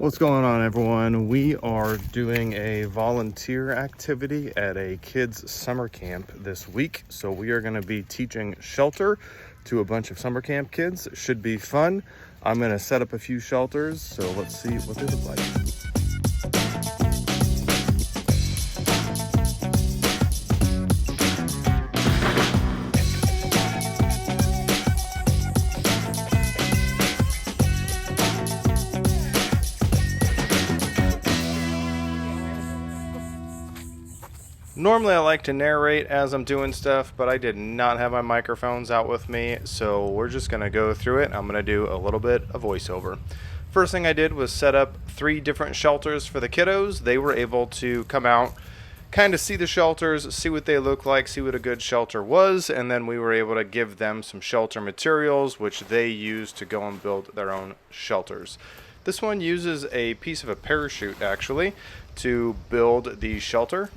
What's going on, everyone? We are doing a volunteer activity at a kids summer camp this week. So we are going to be teaching shelter to a bunch of summer camp kids. It should be fun. I'm going to set up a few shelters, so let's see what they look like. Normally I like to narrate as I'm doing stuff, but I did not have my microphones out with me, so we're just going to go through it. I'm going to do a little bit of voiceover. First thing I did was set up 3 different shelters for the kiddos. They were able to come out, kind of see the shelters, see what they look like, see what a good shelter was, and then we were able to give them some shelter materials, which they used to go and build their own shelters. This one uses a piece of a parachute, actually, to build the shelter.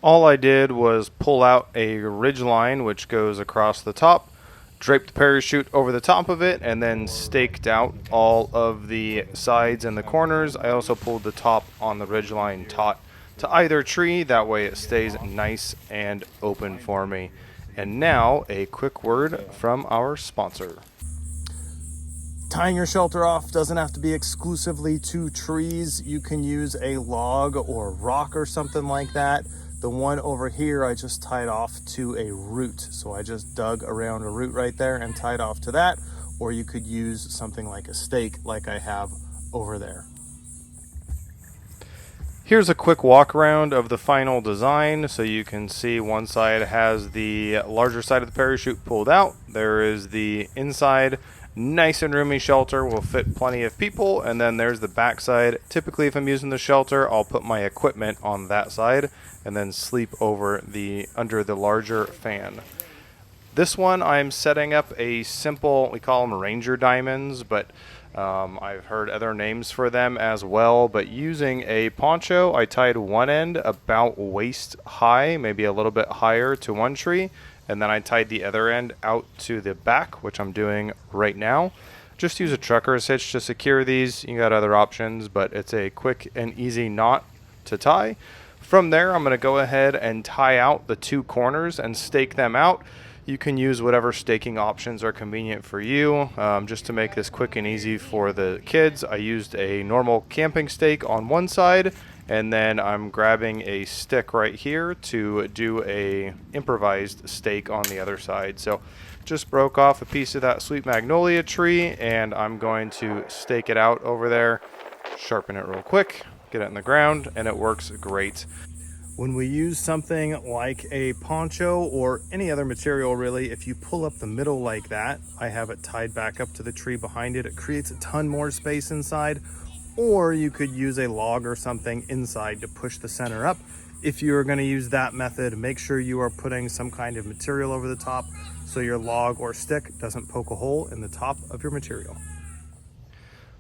All I did was pull out a ridge line which goes across the top, draped the parachute over the top of it, and then staked out all of the sides and the corners. I also pulled the top on the ridge line taut to either tree, that way it stays nice and open for me. And now a quick word from our sponsor. Tying your shelter off doesn't have to be exclusively to trees. You can use a log or rock or something like that. The one over here I just tied off to a root. So I just dug around a root right there and tied off to that. Or you could use something like a stake like I have over there. Here's a quick walk around of the final design. So you can see one side has the larger side of the parachute pulled out. There is the inside. Nice and roomy shelter, will fit plenty of people, and then there's the back side. Typically, if I'm using the shelter, I'll put my equipment on that side and then sleep over under the larger fan. This one, I'm setting up a simple, we call them Ranger diamonds, but I've heard other names for them as well. But using a poncho, I tied one end about waist high, maybe a little bit higher, to one tree. And then I tied the other end out to the back, which I'm doing right now. Just use a trucker's hitch to secure these. You got other options, but it's a quick and easy knot to tie. From there, I'm going to go ahead and tie out the 2 corners and stake them out. You can use whatever staking options are convenient for you. Just to make this quick and easy for the kids, I used a normal camping stake on one side, and then I'm grabbing a stick right here to do a improvised stake on the other side. So just broke off a piece of that sweet magnolia tree, and I'm going to stake it out over there, sharpen it real quick, get it in the ground, and it works great. When we use something like a poncho or any other material really, if you pull up the middle like that, I have it tied back up to the tree behind it. It creates a ton more space inside. Or you could use a log or something inside to push the center up. If you're going to use that method, make sure you are putting some kind of material over the top so your log or stick doesn't poke a hole in the top of your material.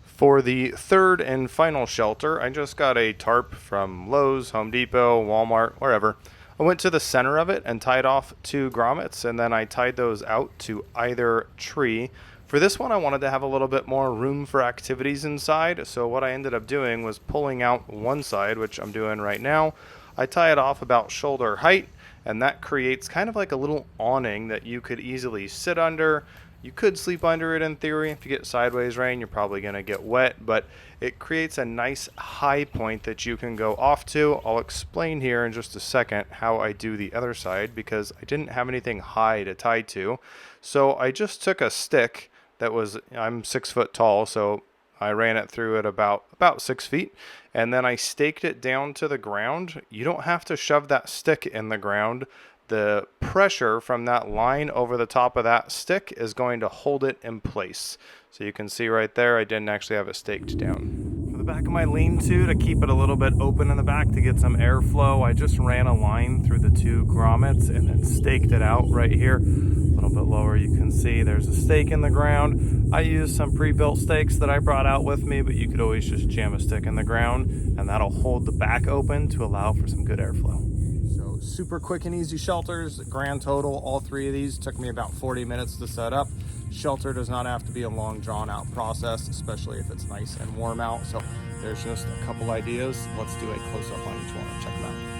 For the third and final shelter, I just got a tarp from Lowe's, Home Depot, Walmart, wherever. I went to the center of it and tied off 2 grommets, and then I tied those out to either tree. For this one, I wanted to have a little bit more room for activities inside, so what I ended up doing was pulling out one side, which I'm doing right now. I tie it off about shoulder height, and that creates kind of like a little awning that you could easily sit under. You could sleep under it in theory. If you get sideways rain, you're probably going to get wet, but it creates a nice high point that you can go off to. I'll explain here in just a second how I do the other side because I didn't have anything high to tie to. So I just took a stick that was, I'm 6 foot tall, so I ran it through at about 6 feet, and then I staked it down to the ground. You don't have to shove that stick in the ground. The pressure from that line over the top of that stick is going to hold it in place. So you can see right there, I didn't actually have it staked down. For the back of my lean-to, to keep it a little bit open in the back to get some airflow, I just ran a line through the 2 grommets and then staked it out right here. A little bit lower, you can see there's a stake in the ground. I used some pre-built stakes that I brought out with me, but you could always just jam a stick in the ground and that'll hold the back open to allow for some good airflow. So super quick and easy shelters. Grand total, all 3 of these took me about 40 minutes to set up. Shelter does not have to be a long drawn out process, especially if it's nice and warm out. So there's just a couple ideas. Let's do a close up on each one and check them out.